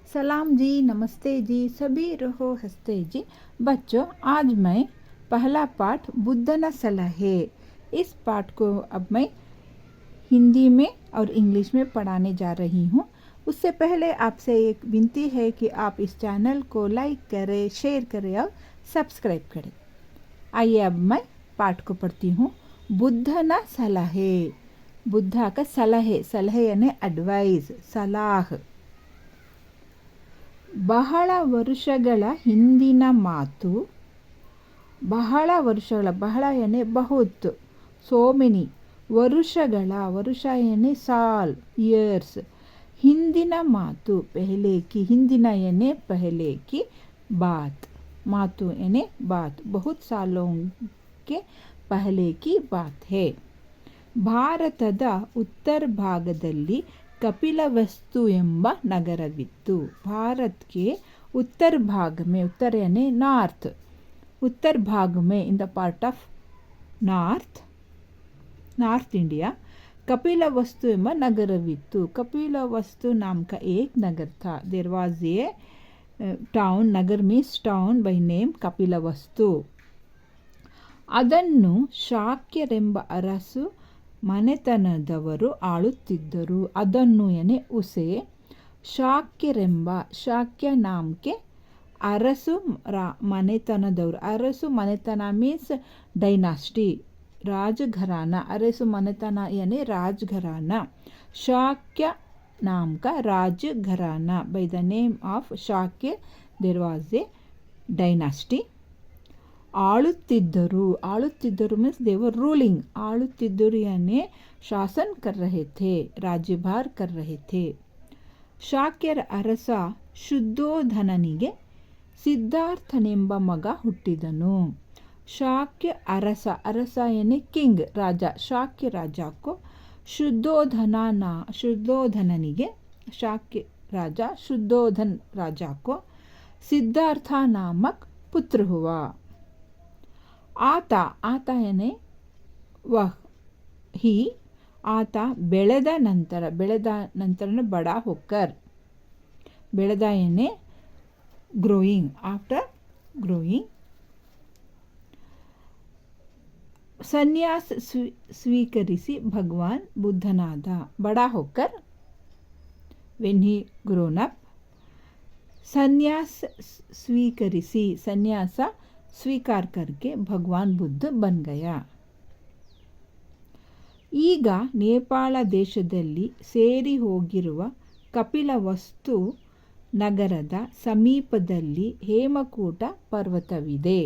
सलाम जी, नमस्ते जी, सभी रहो हंसते जी। बच्चों, आज मैं पहला पाठ बुद्धन सलाहे, इस पाठ को अब मैं हिंदी में और इंग्लिश में पढ़ाने जा रही हूँ। उससे पहले आपसे एक विनती है कि आप इस चैनल को लाइक करें, शेयर करें और सब्सक्राइब करें। आइए अब मैं पाठ को पढ़ती हूँ। बुद्धन सलाहे। बुद्ध का सलाहे, सलाहे यानी एडवाइस, सलाह। ಬಹಳ ವರ್ಷಗಳ ಹಿಂದಿನ ಮಾತು. ಬಹಳ ವರ್ಷಗಳ, ಬಹಳ ಎನೆ ಬಹುತ್, ಸೋ ಮೆನಿ. ವರುಷ ಎನೆ ಸಾಲ್, ಇಯರ್ಸ್. ಹಿಂದಿನ ಮಾತು, ಪೆಹಲೆ ಕಿ. ಹಿಂದಿನ ಎನೆ ಪೆಹಲೆ ಕಿ ಬಾತ್. ಮಾತು ಎನೆ ಬಾತ್. ಬಹುತ್ ಸಾಲೋಂ ಕೆ ಪೆಹಲೆ ಕಿ ಬಾತ್ ಹೇ. ಭಾರತದ ಉತ್ತರ ಭಾಗದಲ್ಲಿ कपिलवस्तु ಎಂಬ ನಗರವಿತ್ತು. भारत के उत्तर भाग में, उत्तर यानी नॉर्थ, उत्तर भाग में, in the part of north India, Kapilavastu ಎಂಬ ನಗರವಿತ್ತು. कपिलवस्तु नाम का एक नगर था. देर वाज ए टाउन, नगर means town by name Kapilavastu. ಅದನ್ನು ಶಾಕ್ಯರೆಂಬ ಅರಸು ಮನೆತನದವರು ಆಳುತ್ತಿದ್ದರು. ಅದನ್ನು ಎನೆ ಉಸೆ. ಶಾಕ್ಯರೆಂಬ, ಶಾಕ್ಯ ನಾಮಕ್ಕೆ ಅರಸು ಮನೆತನದವರು. ಅರಸು ಮನೆತನ ಮೀನ್ಸ್ ಡೈನಾಸ್ಟಿ, ರಾಜಘರಾನ. ಅರಸು ಮನೆತನ ಎನೆ ರಾಜಘರಾನ. ಶಾಕ್ಯ ನಾಮಕ ರಾಜಘರಾನ. By the name of Shakya there was a dynasty. ಆಳುತ್ತಿದ್ದರು. ಆಳುತ್ತಿದ್ದರು मीन्स दे वर रूलिंग. ಆಳುತ್ತಿದ್ದರು यानी शासन कर रहे थे, राज्यभार कर रहे थे. ಶಾಕ್ಯರ ಅರಸ ಶುದ್ಧೋಧನನಿಗೆ ಸಿದ್ಧಾರ್ಥನೆಂಬ ಮಗ ಹುಟ್ಟಿದನು. ಶಾಕ್ಯ ಅರಸ, ಅರಸ यानी किंग, ರಾಜ. ಶಾಕ್ಯ ರಾಜಾಕ್ಕೋ ಶುದ್ಧೋಧನನಿಗೆ, ಶಾಕ್ಯ राजा शुद्धोधन राजा को सिद्धार्थ नामक पुत्र हुआ. आता यानी वह, ही. आता ಬೆಳೆದ ನಂತರ बड़ा होकर. ಬೆಳೆದ यानी ग्रोइंग, आफ्टर ग्रोइंग. ಸನ್ಯಾಸ ಸ್ವೀಕರಿಸಿ ಭಗವಾನ್ ಬುದ್ಧನಾದ. बड़ा होकर when he grown up. सन्यास स्वीकरिसी, सन्यास स्वीकार करके भगवान बुद्ध बन गया. ಈಗ ನೇಪಾಳ ದೇಶದಲ್ಲಿ ಸೇರಿ ಹೋಗಿರುವ ಕಪಿಲವಸ್ತು ನಗರದ ಸಮೀಪದಲ್ಲಿ ಹೇಮಕೂಟ ಪರ್ವತವಿದೆ.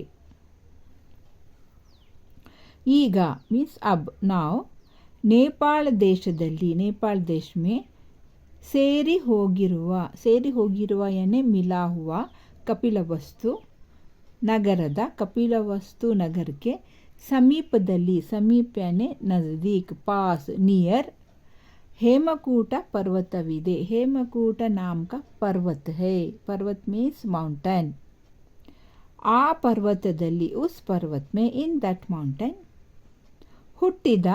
ಈಗ ಮೀನ್ಸ್ ಅಬ್, ನಾವು ನೇಪಾಳ ದೇಶದಲ್ಲಿ, ನೇಪಾಳ ದೇಶ में ಸೇರಿ ಹೋಗಿರುವ यानी मिला हुआ कपिलवस्तु ನಗರದ, ಕಪಿಲವಸ್ತು ನಗರಕ್ಕೆ ಸಮೀಪದಲ್ಲಿ, ಸಮೀಪ यानी नज़दीक, पास, नियर, ಹೇಮಕೂಟ ಪರ್ವತವಿದೆ. ಹೇಮಕೂಟ नाम का पर्वत है. पर्वत मीन्स माउंटेन. ಆ ಪರ್ವತದಲ್ಲಿ, उस पर्वत में, इन दैट माउंटेन, ಹುಟ್ಟಿದ,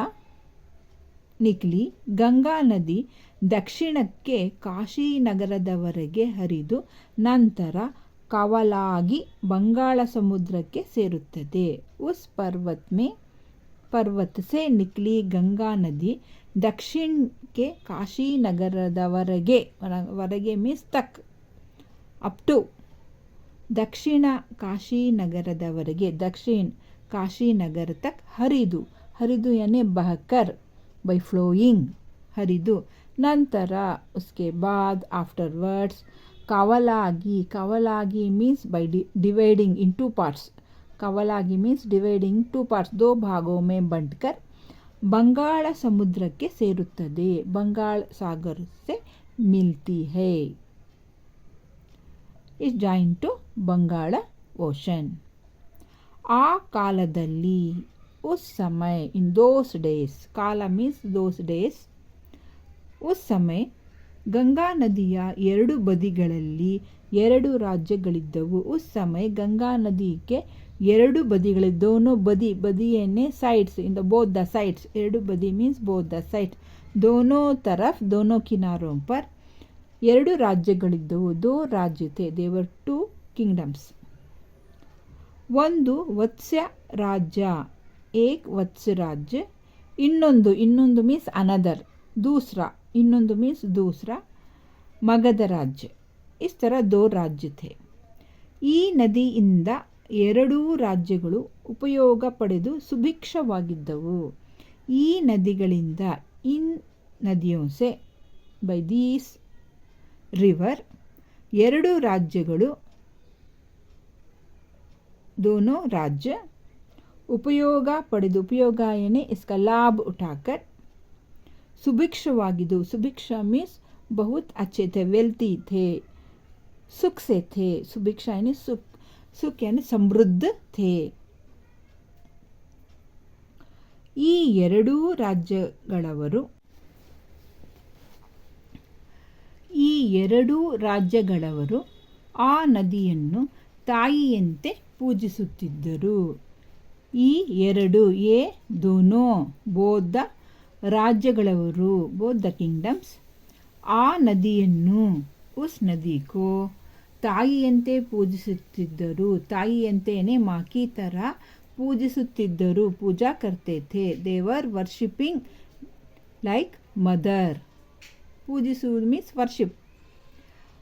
ನಿಕ್ಲಿ, ಗಂಗಾ ನದಿ ದಕ್ಷಿಣಕ್ಕೆ ಕಾಶಿನಗರದವರೆಗೆ ಹರಿದು ನಂತರ ಕವಲಾಗಿ ಬಂಗಾಳ ಸಮುದ್ರಕ್ಕೆ ಸೇರುತ್ತದೆ. उस पर्वत से निकली गंगा नदी दक्षिण के काशीनगरदवರೆಗೆ, ವರೆಗೆ मीन्स तक, ಅಪ್ ಟು, ದಕ್ಷಿಣ ಕಾಶಿನಗರದವರೆಗೆ, दक्षिण काशीनगर तक हरिदु यानी बहकर, by flowing, हरिदु. ನಂತರ उसके बाद आफ्टरवर्ड्स कवलागी means by dividing in two parts. कवलागी means dividing two parts, दो भागों में बंटकर बंगाल समुद्र के ಸೇರುತ್ತದೆ. बंगाल सागर से मिलती है. is joined to Bengal ocean. ಆ ಕಾಲದಲ್ಲಿ, उस समय, in those days, ಕಾಲ means those days, उस समय ಗಂಗಾ ನದಿಯ ಎರಡು ಬದಿಗಳಲ್ಲಿ ಎರಡು ರಾಜ್ಯಗಳಿದ್ದವು. उस समय ಗಂಗಾ ನದಿಗೆ ಎರಡು ಬದಿಗಳಿದ್ದವು. दोनों बदी यानी sides, in the both the sides. ಎರಡು ಬದಿ means both the sides. दोनों तरफ, दोनों किनारों पर 2 ರಾಜ್ಯಗಳಿದ್ದವು. 2 ರಾಜ್ಯ ಥೆ, ದೇವರ್ 2 ಕಿಂಗ್ಡಮ್ಸ್. ಒಂದು ವತ್ಸ್ಯ ರಾಜ್ಯ, ಏಕ್ ವತ್ಸ್ಯ ರಾಜ್ಯ. ಇನ್ನೊಂದು ಮೀನ್ಸ್ ಅನದರ್, ದೂಸ್ರಾ, ಇನ್ನೊಂದು ಮೀನ್ಸ್ ದೂಸ್ರಾ, ಮಗಧ ರಾಜ್ಯ. ಇಸ್ ಥರ 2 ರಾಜ್ಯ ಥೆ. ಈ ನದಿಯಿಂದ 2 ರಾಜ್ಯಗಳು ಉಪಯೋಗ ಪಡೆದು ಸುಭಿಕ್ಷವಾಗಿದ್ದವು. ಈ ನದಿಗಳಿಂದ, ಇನ್ ನದಿಯೋं से, ಬೈ ದೀಸ್ ರಿವರ್, 2 ರಾಜ್ಯಗಳು, दोनों राज्य ಉಪಯೋಗ ಪಡೆದು, ಉಪಯೋಗ ಏನೇ ಇಸ್ಕ ಲಾಭ ಉಠಾಕರ್, ಸುಭಿಕ್ಷವಾಗಿದ್ದು. ಸುಭಿಕ್ಷಾ ಮೀನ್ಸ್ ಬಹುತ್ ಅಚ್ಚೆ ಥೆ, ವೆಲ್ತಿ ಥೆ, ಸುಖ ಸೆ ಥೆ. ಸುಭಿಕ್ಷಾ ಯಾನಿ ಸುಖ ಯಾನಿ ಸಮೃದ್ಧ ಥೆ. ಈ 2 ರಾಜ್ಯಗಳವರು ಆ ನದಿಯನ್ನು ತಾಯಿಯಂತೆ ಪೂಜಿಸುತ್ತಿದ್ದರು. ಈ 2 ದೋನೋ ಬೌದ್ಧ ರಾಜ್ಯಗಳವರು, ಬೌದ್ಧ ಕಿಂಗ್ಡಮ್ಸ್, ಆ ನದಿಯನ್ನು, ಉಸ್ ನದಿಕೋ, ತಾಯಿಯಂತೆ ಪೂಜಿಸುತ್ತಿದ್ದರು. ತಾಯಿಯಂತೆಯೇ ಮಾಕಿ ಥರ ಪೂಜಿಸುತ್ತಿದ್ದರು. ಪೂಜಾ ಕರ್ತೆ ಥೆ. They were worshipping like mother. ಪೂಜಿಸುವುದು ಮೀನ್ಸ್ ವರ್ಷಿಪ್.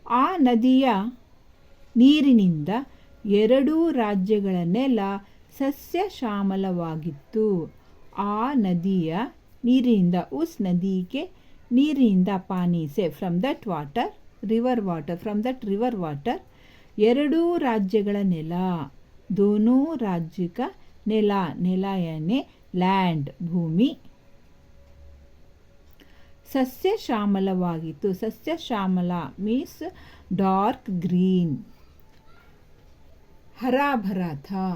ಆ ನದಿಯ ನೀರಿನಿಂದ 2 ರಾಜ್ಯಗಳ ನೆಲ ಸಸ್ಯ ಶ್ಯಾಮಲವಾಗಿತ್ತು. ಆ ನದಿಯ ನೀರಿನಿಂದ, ಉಸ್ ನದಿಗೆ ನೀರಿನಿಂದ, ಪಾನಿ ಸೆ, from that water, river water, from that river water, 2 ರಾಜ್ಯಗಳ ನೆಲ, ದೋನೋ ರಾಜ್ಯಕ ನೆಲ, ನೆಲ ಯಾನೆ ಲ್ಯಾಂಡ್, ಭೂಮಿ, ಸಸ್ಯ ಶ್ಯಾಮಲವಾಗಿತ್ತು. ಸಸ್ಯ ಶ್ಯಾಮಲ ಮೀನ್ಸ್ ಡಾರ್ಕ್ ಗ್ರೀನ್, ಹರಾ ಭರಾ ಥಾ.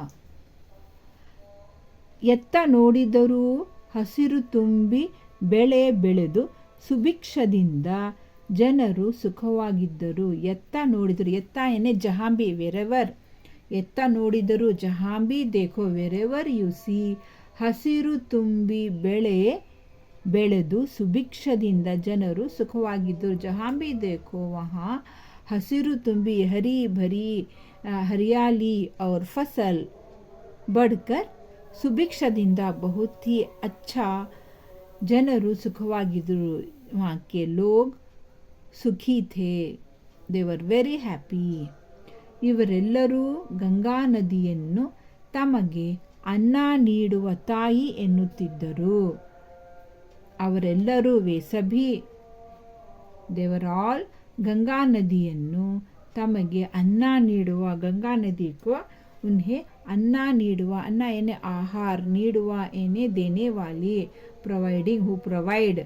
ಎತ್ತ ನೋಡಿದರೂ ಹಸಿರು ತುಂಬಿ ಬೆಳೆ ಬೆಳೆದು ಸುಭಿಕ್ಷದಿಂದ ಜನರು ಸುಖವಾಗಿದ್ದರು. ಎತ್ತ ನೋಡಿದರು, ಎತ್ತ ಏನೇ ಜಹಾಂಬಿ, ವೆರೆವರ್. ಎತ್ತ ನೋಡಿದರು, ಜಹಾಂಬಿ ದೇಖೋ, ವೆರೆವರ್ ಯು ಸಿ, ಹಸಿರು ತುಂಬಿ ಬೆಳೆ ಬೆಳೆದು ಸುಭಿಕ್ಷದಿಂದ ಜನರು ಸುಖವಾಗಿದ್ದರು. ಜಹಾಂಬಿ ದೇಖೋ ವಹಾ ಹಸಿರು ತುಂಬಿ, ಹರಿ ಭರಿ ಹರಿಯಾಲಿ ಔರ್ ಫಸಲ್ ಬಡ್ಕರ್, ಸುಭಿಕ್ಷದಿಂದ ಬಹುತ್ ಹಿ ಅಚ್ಚಾ, ಜನರು ಸುಖವಾಗಿದ್ದರು. ವಹಾಕೆ ಲೋಗ್ ಸುಖಿ ಥೇ, ದೇ ವರ್ ವೆರಿ ಹ್ಯಾಪಿ. ಇವರೆಲ್ಲರೂ ಗಂಗಾ ನದಿಯನ್ನು ತಮಗೆ ಅನ್ನ ನೀಡುವ ತಾಯಿ ಎನ್ನುತ್ತಿದ್ದರು. ಅವರೆಲ್ಲರೂ, ವೆ ಸಭಿ, ದೇವರ್ ಆಲ್, ಗಂಗಾ ನದಿಯನ್ನು ತಮಗೆ ಅನ್ನ ನೀಡುವ, ಗಂಗಾ ನದಿಗೂ ಉನ್ಹೆ ಅನ್ನ ನೀಡುವ, ಅನ್ನ ಏನೇ ಆಹಾರ, ನೀಡುವ ಏನೇ ದೇನೆ ವಾಲಿ, ಪ್ರೊವೈಡಿಂಗ್, ಹೂ ಪ್ರೊವೈಡ್,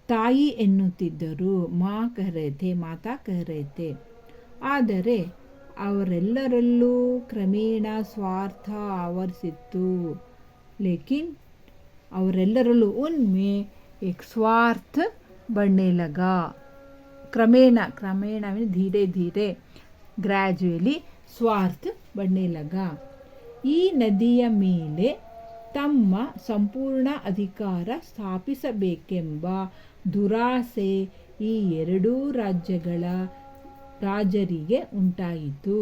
ತಾಯಿ ಎನ್ನುತ್ತಿದ್ದರು. ಮಾ ಕಹ ರಹೆ ಥೆ, ಮಾತಾ ಕಹ ರಹೆ ಥೆ. ಆದರೆ ಅವರೆಲ್ಲರಲ್ಲೂ ಕ್ರಮೇಣ ಸ್ವಾರ್ಥ ಆವರಿಸಿತ್ತು. ಲೇಕಿನ್ ಅವರೆಲ್ಲರಲ್ಲೂ ಉನ್ಮೆ ಏಕ್ ಸ್ವಾರ್ಥ बढ़ने लगा. ಕ್ರಮೇಣ, ಕ್ರಮೇಣ ಧೀರೆ ಧೀರೆ, ಗ್ರ್ಯಾಜುಯಲಿ, ಸ್ವಾರ್ಥ बढ़ने लगा. ಈ ನದಿಯ ಮೇಲೆ ತಮ್ಮ ಸಂಪೂರ್ಣ ಅಧಿಕಾರ ಸ್ಥಾಪಿಸಬೇಕೆಂಬ ದುರಾಸೆ ಈ 2 ರಾಜ್ಯಗಳ ರಾಜರಿಗೆ ಉಂಟಾಯಿತು.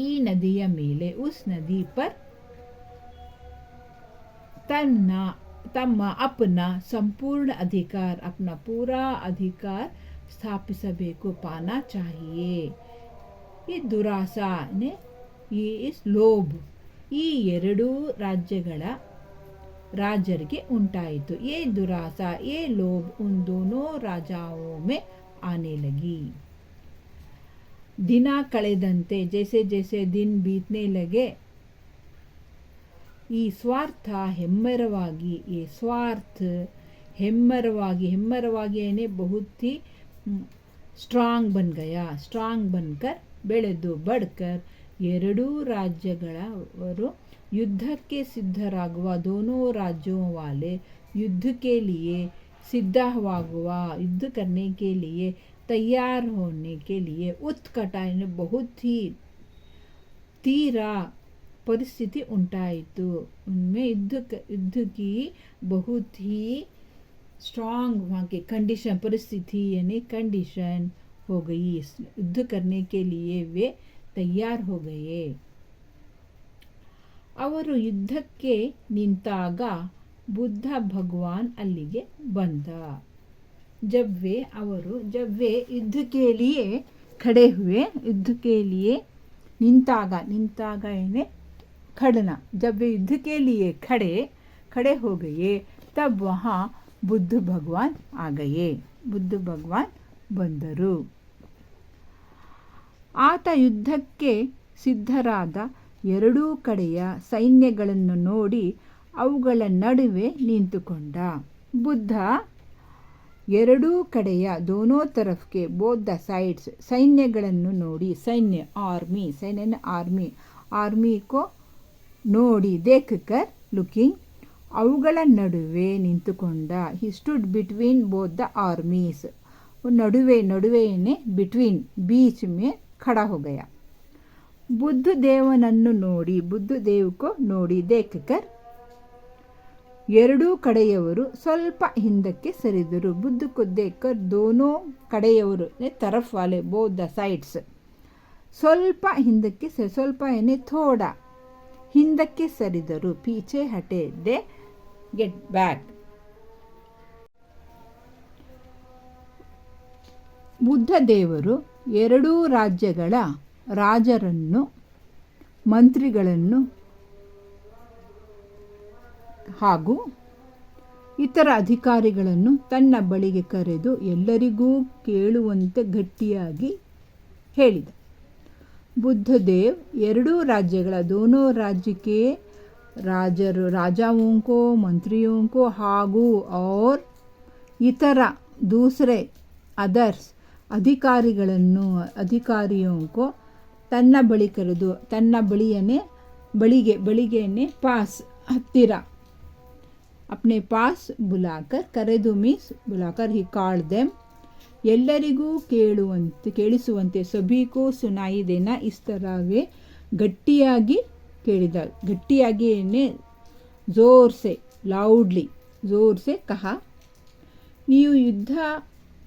ಈ ನದಿಯ ಮೇಲೆ, ಉಸ್ ನದಿ ಪರ್, ತಮ್ಮ ಅಪ್ನ ಸಂಪೂರ್ಣ ಅಧಿಕಾರ, ಅಪ್ನ ಪೂರಾ ಅಧಿಕಾರ ಸ್ಥಾಪಿಸಬೇಕು, ಪಾನಾ ಚಾಹಿಯೇ. ಈ ದುರಾಸನೆ, ಈ ಇಸ್ ಲೋಭ್, ಈ 2 ರಾಜ್ಯಗಳ ರಾಜರಿಗೆ ಉಂಟಾಯಿತು. ये दुरासा, ये लोभ उन दोनों राजाओं में आने लगी. ದಿನ ಕಳೆದಂತೆ, ಜೈಸೆ ಜೈಸೆ ದಿನ ಬೀತ್ನೆ ಲಗೆ, ಈ ಸ್ವಾರ್ಥ ಹೆಮ್ಮರವಾಗಿ, ಈ ಸ್ವಾರ್ಥ ಹೆಮ್ಮರವಾಗಿ ಏನೇ ಬಹುತ್ ಹಿ ಸ್ಟ್ರಾಂಗ್ ಬನ್ ಗಯಾ, ಸ್ಟ್ರಾಂಗ್ ಬನ್ಕರ್, ಬೆಳೆದು, ಬಡ್ಕರ್, 2 ರಾಜ್ಯಗಳವರು युद्ध के सिद्धरागुवा, दोनों राज्यों वाले युद्ध के लिए सिद्धवागुवा, युद्ध करने के लिए तैयार होने के लिए उत्कट, बहुत ही तीरा परिस्थिति उंटाಯಿತು. उनमें युद्ध की बहुत ही स्ट्रांग वहाँ की कंडीशन परिस्थिति यानी कंडीशन हो गई, युद्ध करने के लिए वे तैयार हो गए. ಅವರು ಯುದ್ಧಕ್ಕೆ ನಿಂತಾಗ ಬುದ್ಧ ಭಗವಾನ್ ಅಲ್ಲಿಗೆ ಬಂದ. जब वे युद्ध के लिए खड़े हुए, युद्ध के लिए निंतागा यानी खड़ना, जब वे युद्ध के लिए खड़े हो गए तब वहाँ बुद्ध भगवान आ गए. बुद्ध भगवान ಬಂದರು. ಆತ ಯುದ್ಧಕ್ಕೆ ಸಿದ್ಧರಾದ ಎರಡೂ ಕಡೆಯ ಸೈನ್ಯಗಳನ್ನು ನೋಡಿ ಅವುಗಳ ನಡುವೆ ನಿಂತುಕೊಂಡ. ಬುದ್ಧ ಎರಡೂ ಕಡೆಯ दोनों तरफ के both the sides ಸೈನ್ಯಗಳನ್ನು ನೋಡಿ, ಆರ್ಮಿ ಕೋ ನೋಡಿ, ದೇಖಕರ್ ಲುಕಿಂಗ್, ಅವುಗಳ ನಡುವೆ ನಿಂತುಕೊಂಡ. He stood between both the armies, ನಡುವೆಯೇ ಬಿಟ್ವೀನ್, बीच में खड़ा हो गया. बुद्ध देवनನ್ನು ನೋಡಿ, ಬುದ್ಧ ದೇವಕೋ ನೋಡಿ, ದೇಖಕರ್ ಎರಡೂ ಕಡೆಯವರು ಸ್ವಲ್ಪ ಹಿಂದಕ್ಕೆ ಸರಿದರು. ಬುದ್ಧ ಕೋ ದೇಖಕರ್ ದೋನೋ ಕಡೆಯವರು तरफ वाले बोथ द साइड्स ಸ್ವಲ್ಪ ಹಿಂದಕ್ಕೆ ಸ್ವಲ್ಪ ಏನೇ ಥೋಡಾ ಹಿಂದಕ್ಕೆ ಸರಿದರು. ಪೀಛೆ ಹಟೆ, ದೇ ಗೆಟ್ ಬ್ಯಾಕ್. ಬುದ್ಧ ದೇವರು ಎರಡೂ ರಾಜ್ಯಗಳ ರಾಜರನ್ನು, ಮಂತ್ರಿಗಳನ್ನು ಹಾಗೂ ಇತರ ಅಧಿಕಾರಿಗಳನ್ನು ತನ್ನ ಬಳಿಗೆ ಕರೆದು ಎಲ್ಲರಿಗೂ ಕೇಳುವಂತೆ ಗಟ್ಟಿಯಾಗಿ ಹೇಳಿದ. बुद्धदेव ಎರಡೂ ರಾಜ್ಯಗಳ दोनों राज्य के राजाओं को, मंत्रियों को ಹಾಗೂ और इतर दूसरे अदर्स अधिकारियों को ತನ್ನ ಬಳಿ ಕರೆದು, ತನ್ನ ಬಳಿಗೆನೆ ಪಾಸ್ ಹತ್ತಿರ, अपने पास बुलाकर, ಕರೆದು ಮೀನ್ಸ್ बुलाकर ही called them, ಎಲ್ಲರಿಗೂ ಕೇಳಿಸುವಂತೆ, ಸಭಿಕೋ ಸುನಾಯಿ ದೇನಾ, ಇಸ್ ತರವೇ ಗಟ್ಟಿಯಾಗಿ ಕೇಳಿದ. ಗಟ್ಟಿಯಾಗಿಯೇ ಜೋರ್ಸೆ, ಲೌಡ್ಲಿ, ಜೋರ್ಸೆ ಕಹಾ, ನೀವು ಯುದ್ಧ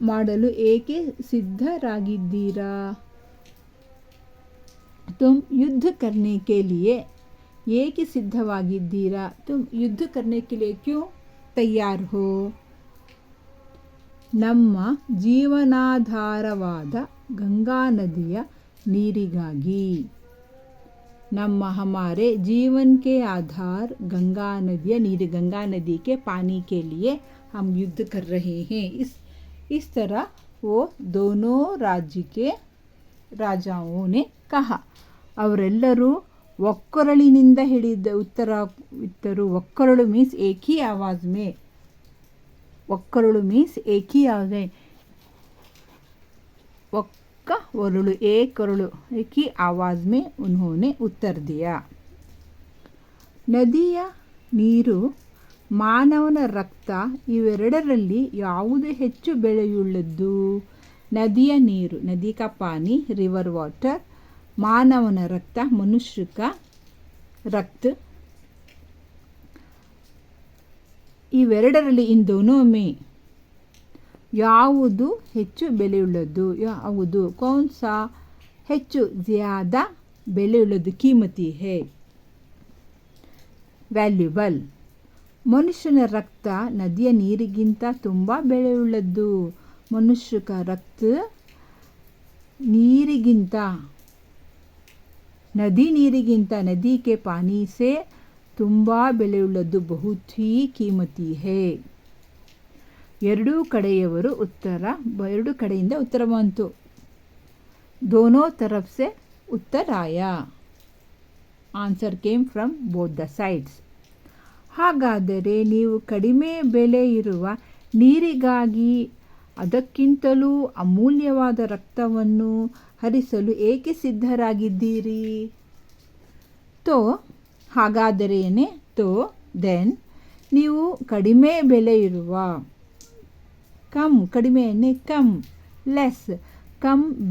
ಮಾಡಲು ಏಕೆ ಸಿದ್ಧರಾಗಿದ್ದೀರಾ? ತುಮ್ ಯುದ್ಧ ಕರ್ನೆ ಕೆ ಲಿಯೆ ಏಕೆ ಸಿದ್ಧವಾಗಿದ್ದೀರಾ? ತುಮ್ ಯುದ್ಧ ಕರ್ನೆ ಕೆ ಲಿಯೆ ಕ್ಯೂ ತಯಾರ್ ಹೋ? ನಮ್ಮ ಜೀವನಾಧಾರವಾದ ಗಂಗಾ ನದಿಯ ನೀರಿಗಾಗಿ. हमारे जीवन के आधार गंगा नदी नीर, गंगा नदी के पानी के लिए हम युद्ध कर रहे हैं. इस तरह वो दोनों राज्य के राजाओं ने कहा. ಅವರೆಲ್ಲರೂ ಒಕ್ಕೊರಳಿನಿಂದ ಹೇಳಿದ ಉತ್ತರು. ಒಕ್ಕೊರಳು ಮೀನ್ಸ್ ಏಕ್ ಹಿ ಆವಾಜ್ ಮೇ, ಒಕ್ಕೊರಳು ಮೀನ್ಸ್ ಏಕ್ ಹಿ ಆವಾಜ್ ಮೇ, ಒಕ್ಕ ಒರಳು, ಏಕ್ ಒರಳು, ಏಕ್ ಹಿ ಆವಾಜ್ ಮೇ ಉನ್ಹೋನೆ ಉತ್ತರ ದಿಯಾ. ನದಿಯ ನೀರು, ಮಾನವನ ರಕ್ತ, ಇವೆರಡರಲ್ಲಿ ಯಾವುದು ಹೆಚ್ಚು ಬೆಲೆಯುಳ್ಳದ್ದು? ನದಿಯ ನೀರು, ನದಿ ಕಾ ಪಾನಿ, रिवर वाटर, ಮಾನವನ ರಕ್ತ, ಮನುಷ್ಯ ಕಾ ರಕ್ತ. ಇವೆರಡರಲ್ಲಿ ಇನ್ ದೋನೋ ಮೇ ಯಾವುದು ಹೆಚ್ಚು ಬೆಲೆಯುಳ್ಳದ್ದು? ಯಾವುದು ಕೌನ್ ಸಾ ಹೆಚ್ಚು ಜ್ಯಾದಾ ಬೆಲೆಯುಳ್ಳದ್ದು? ಕೀಮತಿ ಹೇ, ವ್ಯಾಲ್ಯೂಬಲ್. ಮನುಷ್ಯನ ರಕ್ತ ನದಿಯ ನೀರಿಗಿಂತ ತುಂಬ ಬೆಲೆಯುಳ್ಳದ್ದು. ಮನುಷ್ಯ ಕಾ ರಕ್ತ ನೀರಿಗಿಂತ, ನೀರಿಗಿಂತ, ನದಿ ಕೆ ಪಾನಿ ಸೆ ತುಂಬ ಬೆಲೆಯುಳ್ಳದ್ದು. ಬಹುತ್ ಹಿ ಕೀಮತಿ ಹೇ. ಎರಡೂ ಕಡೆಯಿಂದ ಉತ್ತರ ಬಂತು. ದೋನೋ ತರಫ್ ಸೆ ಉತ್ತರ ಆಯಾ. Answer came from both the sides. ಹಾಗಾದರೆ ನೀವು ಕಡಿಮೆ ಬೆಲೆ ಇರುವ ನೀರಿಗಾಗಿ ಅದಕ್ಕಿಂತಲೂ ಅಮೂಲ್ಯವಾದ ರಕ್ತವನ್ನು ಹರಿಸಲು ಏಕೆ ಸಿದ್ಧರಾಗಿದ್ದೀರಿ? ಹಾಗಾದರೇನೆ ದೆನ್ ನೀವು ಕಡಿಮೆ ಬೆಲೆ ಇರುವ, ಕಡಿಮೆಯನ್ನೇ ಲೆಸ್,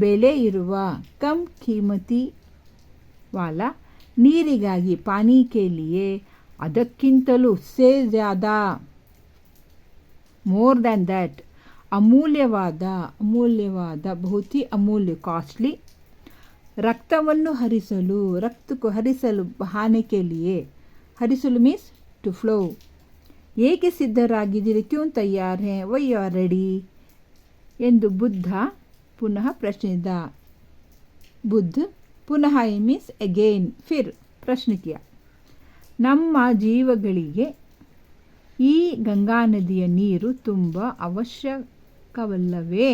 ಬೆಲೆ ಇರುವ, ಕೀಮತಿ ವಾಲ ನೀರಿಗಾಗಿ, ಪಾನಿ ಕೆ ಲಿಯೆ ಅದಕ್ಕಿಂತಲೂ, ಸೇ ಜ್ಯಾದಾ ಮೋರ್ ದ್ಯಾನ್ ದ್ಯಾಟ್, ಅಮೂಲ್ಯವಾದ ಬಹುತ್ ಹಿ ಅಮೂಲ್ಯ, ಕಾಸ್ಟ್ಲಿ. ರಕ್ತವನ್ನು ಹರಿಸಲು ಬಹಾನೆ ಕೆ ಲಿಯೆ, ಹರಿಸಲು ಮೀನ್ಸ್ ಟು ಫ್ಲೋ. ಏಕೆ ಸಿದ್ಧರಾಗಿದ್ದೀರಿ, ಕ್ಯೂನ್ ತಯ್ಯಾರ್ ಹೇ, ವೈ ಯು ಆರ್ ರೆಡಿ ಎಂದು ಬುದ್ಧ ಪುನಃ ಪ್ರಶ್ನಿಸಿದ. ಬುದ್ಧ ಪುನಃ ಮೀನ್ಸ್ ಅಗೇನ್, ಫಿರ್ ಪ್ರಶ್ನೆ ಕಿಯಾ. ನಮ್ಮ ಜೀವಗಳಿಗೆ ಈ ಗಂಗಾ ನದಿಯ ನೀರು ತುಂಬ ಅವಶ್ಯಕವಲ್ಲವೇ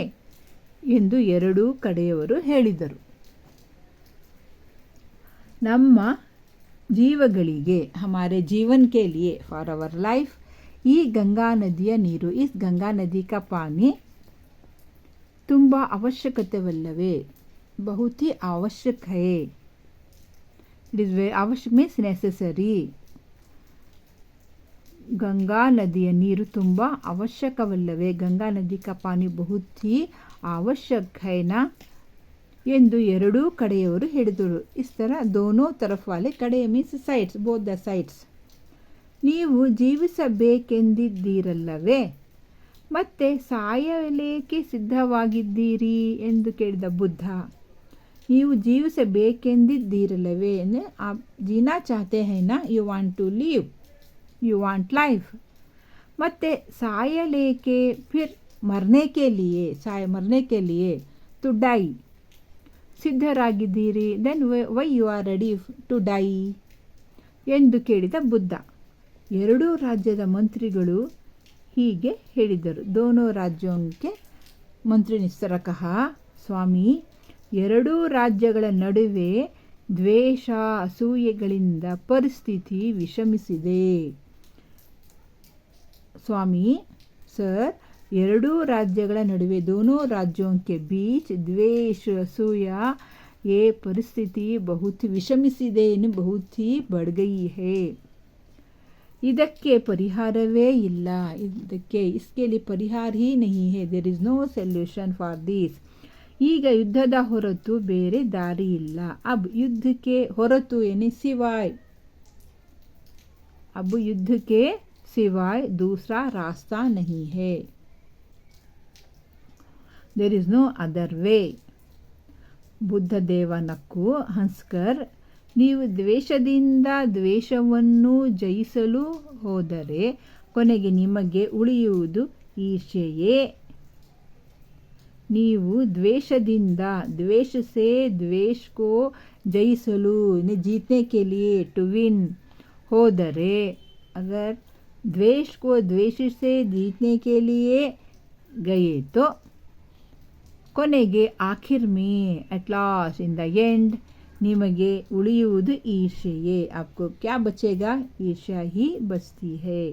ಎಂದು ಎರಡೂ ಕಡೆಯವರು ಹೇಳಿದರು. ನಮ್ಮ ಜೀವಗಳಿಗೆ, ಹಮಾರೆ ಜೀವನ್ ಕೆ ಲಿಯೆ, ಫಾರ್ ಅವರ್ ಲೈಫ್, ಈ ಗಂಗಾ ನದಿಯ ನೀರು, ಇಸ್ ಗಂಗಾ ನದಿ ಕಾ ಪಾನಿ ತುಂಬ ಅವಶ್ಯಕತೆವಲ್ಲವೇ, ಬಹುತ್ ಹಿ ಅವಶ್ಯಕ ಹೈ. ಇಟ್ ಇಸ್ ವೆರಿ ಅವಶ್ಯಕ ಮೀನ್ಸ್ ನೆಸೆಸರಿ. ಗಂಗಾ ನದಿಯ ನೀರು ತುಂಬ ಅವಶ್ಯಕವಲ್ಲವೇ, ಗಂಗಾ ನದಿ ಕಾ ಪಾನಿ ಬಹುತ್ ಹಿ ಅವಶ್ಯಕ ಹೈನಾ ಎಂದು ಎರಡೂ ಕಡೆಯವರು ಹೇಳಿದರು. ಇಸ್ ತರ ದೋನೋ ತರಫ್ ವಾಲೆ, ಕಡೆ means sides, both the sides. ನೀವು ಜೀವಿಸಬೇಕೆಂದಿದ್ದೀರಲ್ಲವೇ, ಮತ್ತೆ ಸಾಯಲೇಕೆ ಸಿದ್ಧವಾಗಿದ್ದೀರಿ ಎಂದು ಕೇಳಿದ ಬುದ್ಧ. ನೀವು ಜೀವಿಸಬೇಕೆಂದಿದ್ದೀರಲ್ಲವೇ, ಆಪ್ ಜೀನಾ ಚಾಹತೆ ಹೈನಾ, you want to live, you want life. ಮತ್ತೆ ಸಾಯಲೇಕೆ, ಫಿರ್ ಮರ್ನೆ ಕೆ ಲಿಯೆ ಟು ಡೈ, ಸಿದ್ಧರಾಗಿದ್ದೀರಿ, then why you are ready to die ಎಂದು ಕೇಳಿದ ಬುದ್ಧ. ಎರಡೂ ರಾಜ್ಯದ ಮಂತ್ರಿಗಳು ಹೀಗೆ ಹೇಳಿದರು. ದೋನೋ ರಾಜ್ಯೋಂಕೆ ಮಂತ್ರಿ ನಿಸ್ತರ ಕಹಾ, ಸ್ವಾಮಿ, ಎರಡೂ ರಾಜ್ಯಗಳ ನಡುವೆ ದ್ವೇಷ ಅಸೂಯೆಗಳಿಂದ ಪರಿಸ್ಥಿತಿ ವಿಷಮಿಸಿದೆ. ಸ್ವಾಮಿ, ಸರ್, ಎರಡೂ ರಾಜ್ಯಗಳ ನಡುವೆ, ದೋನೋ ರಾಜ್ಯೋಂ ಕೆ ಬೀಚ್ ದ್ವೇಷ ಅಸೂಯ ಯೇ ಪರಿಸ್ಥಿತಿ ಬಹುತ್ ವಿಷಮಿಸಿದೆ, ಬಹುತ್ ಹಿ ಬಡ್ ಗಯಿ ಹೈ. ಇದಕ್ಕೆ ಪರಿಹಾರವೇ ಇಲ್ಲ, इसके लिए ಪರಿಹಾರ ही नहीं है, there is no solution for this. ಈಗ ಯುದ್ಧದ ಹೊರತು ಬೇರೆ ದಾರಿ ಇಲ್ಲ. ಅಬ್ ಯುದ್ಧಕ್ಕೆ ಹೊರತು ಏನೇ ಸಿವಾಯ್, अब युद्ध के सिवाय दूसरा रास्ता नहीं है. There is no other way. Buddha Deva ನಕ್ಕು ಹನ್ಸ್ಕರ್, ನೀವು ದ್ವೇಷದಿಂದ ದ್ವೇಷವನ್ನು ಜಯಿಸಲು ಹೋದರೆ ಕೊನೆಗೆ ನಿಮಗೆ ಉಳಿಯುವುದು ಈರ್ಷ್ಯೆಯೇ. ನೀವು ದ್ವೇಷದಿಂದ, ದ್ವೇಷ ಸೇ ದ್ವೇಷ ಕೋ ಜಯಿಸಲು, जीतने के लिए टू विन होदरे, अगर द्वेष को द्वेष से जीतने के लिए गए तो ಕೊನೆಗೆ ಆಖಿರ್ ಮೇ, at last, in the end, ನಿಮಗೆ ಉಳಿಯುವುದು ಈರ್ಷ್ಯೆಯೇ. आपको क्या बचेगा, ಈರ್ಷ್ಯಾ ಹಿ ಬಚ್ತಿ ಹೈ.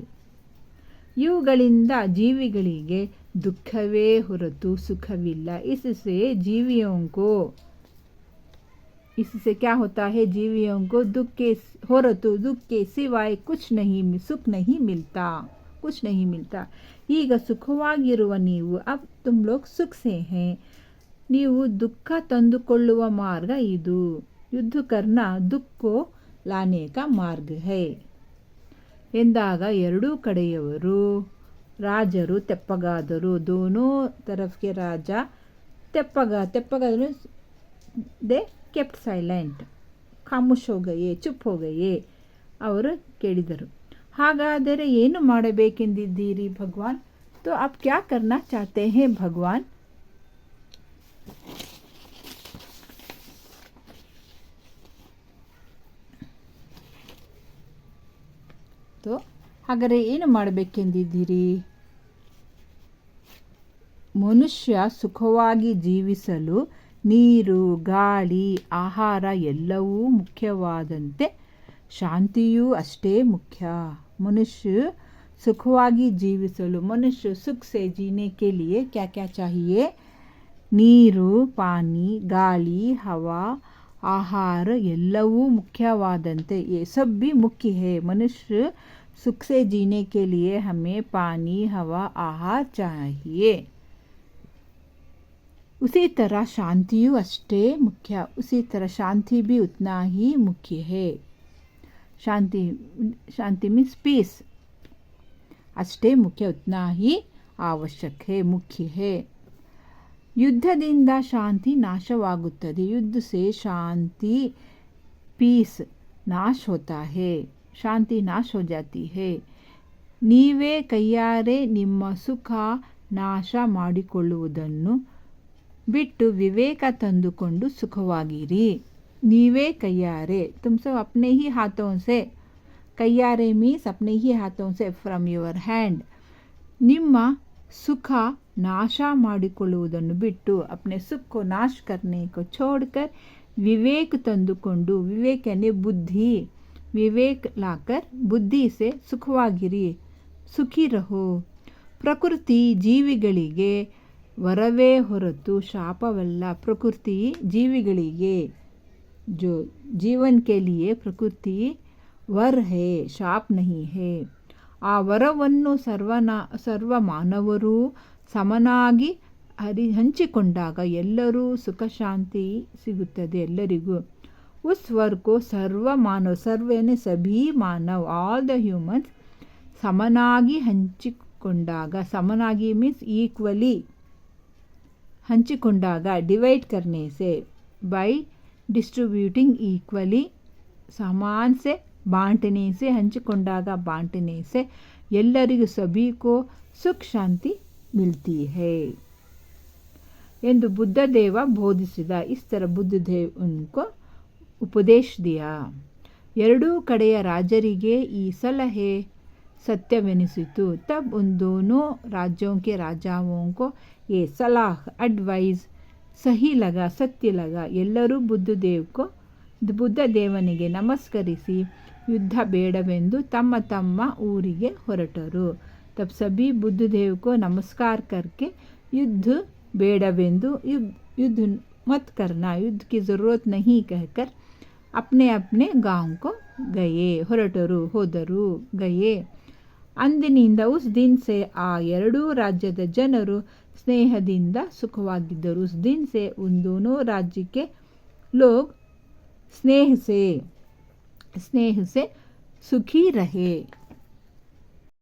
ಇವುಗಳಿಂದ ಜೀವಿಗಳಿಗೆ ದುಃಖವೇ ಹೊರತು ಸುಖವಿಲ್ಲ. इससे जीवियों को, इससे क्या होता है, जीवियों को दुख के ಹೊರತು, दुख के सिवाय कुछ नहीं, सुख नहीं मिलता, कुछ नहीं मिलता. ಈಗ ಸುಖವಾಗಿರುವ ನೀವು, अब तुम लोग सुख से हैं, ನೀವು ದುಃಖ ತಂದುಕೊಳ್ಳುವ ಮಾರ್ಗ ಇದು. ಯುದ್ಧ ಕರ್ನ ದುಃಖ ಕೋ ಲಾನೆ ಕಾ ಮಾರ್ಗ ಹೈ ಎಂದಾಗ ಎರಡೂ ಕಡೆಯವರು ರಾಜರು ತೆಪ್ಪಗಾದರು. ದೋನೋ ತರಫ್ಗೆ ರಾಜ ತೆಪ್ಪಗಾದರು, ದೇ ಕೆಪ್ಟ್ ಸೈಲೆಂಟ್, ಖಾಮೋಶ್ ಹೋಗಯೇ, ಚುಪ್ ಹೋಗಯೇ. ಅವರು ಕೇಳಿದರು, ಹಾಗಾದರೆ ಏನು ಮಾಡಬೇಕೆಂದಿದ್ದೀರಿ ಭಗವಾನ್? तो आप क्या करना चाहते हैं भगवान? तो ಹಾಗಾದರೆ ಏನು ಮಾಡಬೇಕೆಂದಿದ್ದೀರಿ? ಮನುಷ್ಯ ಸುಖವಾಗಿ ಜೀವಿಸಲು ನೀರು, ಗಾಳಿ, ಆಹಾರ ಎಲ್ಲವೂ ಮುಖ್ಯವಾದಂತೆ ಶಾಂತಿಯೂ ಅಷ್ಟೇ ಮುಖ್ಯ. ಮನುಷ್ಯ ಸುಖವಾಗಿ ಜೀವಿಸಲು, ಮನುಷ್ಯ ಸುಖ ಸೇ ಜೀನೆ ಕೆ ಲಿಯೆ ಕ್ಯಾ ಕ್ಯಾ ಚಾಹಿಯೆ? ನೀರು, ಪಾನಿ, ಗಾಳಿ, ಹವಾ, ಆಹಾರ ಎಲ್ಲವೂ ಮುಖ್ಯವಾದಂತೆ, ये सब भी मुख्य है. मनुष्य सुख से जीने के लिए हमें पानी, हवा, आहार चाहिए. उसी तरह शांतियू अष्टे मुख्य, उसी तरह शांति भी उतना ही मुख्य है. शांति मीन्स पीस, अष्टे मुख्य, उतना ही आवश्यक है, मुख्य है। ಯುದ್ಧದಿಂದ ಶಾಂತಿ ನಾಶವಾಗುತ್ತದೆ, ಯುದ್ಧ से शांति पीस नाश होता है, शांति नाश हो जाती है। ನೀವೇ ಕೈಯಾರೆ ನಿಮ್ಮ ಸುಖ ನಾಶ ಮಾಡಿಕೊಳ್ಳುವುದನ್ನು ಬಿಟ್ಟು ವಿವೇಕ ತಂದುಕೊಂಡು ಸುಖವಾಗಿರಿ। ನೀವೇ ಕೈಯಾರೆ, तुम सब अपने ही हाथों से, ಕೈಯಾರೆ मीन्स अपने ही हाथों से, फ्रॉम योर हैंड। ನಿಮ್ಮ सुख नाश ಮಾಡಿಕೊಳ್ಳುವುದನ್ನು ಬಿಟ್ಟು, अपने सुख को नाश करने को छोड़कर विवेक ತಂದುಕೊಂಡು, विवेक यानी बुद्धि, विवेक लाकर बुद्धि से सुखವಾಗಿರಿ, सुखी रहो। ಪ್ರಕೃತಿ ಜೀವಿಗಳಿಗೆ ವರವೇ ಹೊರತು ಶಾಪವಲ್ಲ। ಪ್ರಕೃತಿ ಜೀವಿಗಳಿಗೆ, जो जीवन के लिए प्रकृति वर है, शाप नहीं है। ಆ ವರವನ್ನು ಸರ್ವ ಮಾನವರು ಸಮನಾಗಿ ಹಂಚಿಕೊಂಡಾಗ ಎಲ್ಲರೂ ಸುಖ ಶಾಂತಿ ಸಿಗುತ್ತದೆ ಎಲ್ಲರಿಗೂ। उस वर को सर्व मानव, सर्व यानी सभी मानव, ऑल द ह्यूमन्स, ಸಮನಾಗಿ ಹಂಚಿಕೊಂಡಾಗ, ಸಮನಾಗಿ मीन्स ಈಕ್ವಲಿ ಹಂಚಿಕೊಂಡಾಗ, डिवाइड करने से, बाय डिस्ट्रीब्यूटिंग इक्वली, समान से बांटने से, ಹಂಚಿಕೊಂಡಾಗ बांटने से ಎಲ್ಲರಿಗೂ सभी को सुख शांति मिलती है ಎಂದು ಬುದ್ಧದೇವ ಬೋಧಿಸಿದ। इस तरह बुद्धदेव उनको उपदेश दिया। ಎರಡೂ ಕಡೆಯ ರಾಜರಿಗೆ ಈ ಸಲಹೆ सत्यवेनिसितु। तब उन दोनों राज्यों के राजाओं को ये सलाह, एडवाइस सही लगा, सत्य लगा। ಎಲ್ಲರೂ ಬುದ್ಧದೇವನಿಗೆ ನಮಸ್ಕರಿಸಿ ಯುದ್ಧ ಬೇಡವೆಂದು ತಮ್ಮ ತಮ್ಮ ಊರಿಗೆ ಹೊರಟರು। तब सभी बुद्धदेव को नमस्कार करके युद्ध ಬೇಡವೆಂದು, युद्ध मत करना, युद्ध की ज़रूरत नहीं कहकर अपने अपने गांव को गए, ಹೊರಟರು, ಹೋದರು, गए। ಅಂದಿನಿಂದ उस दिन से ಆ ಎರಡೂ ರಾಜ್ಯದ ಜನರು ಸ್ನೇಹದಿಂದ ಸುಖವಾಗಿದ್ದರು। उस दिन से उन दोनों राज्य के लोग स्नेह से सुखी रहे।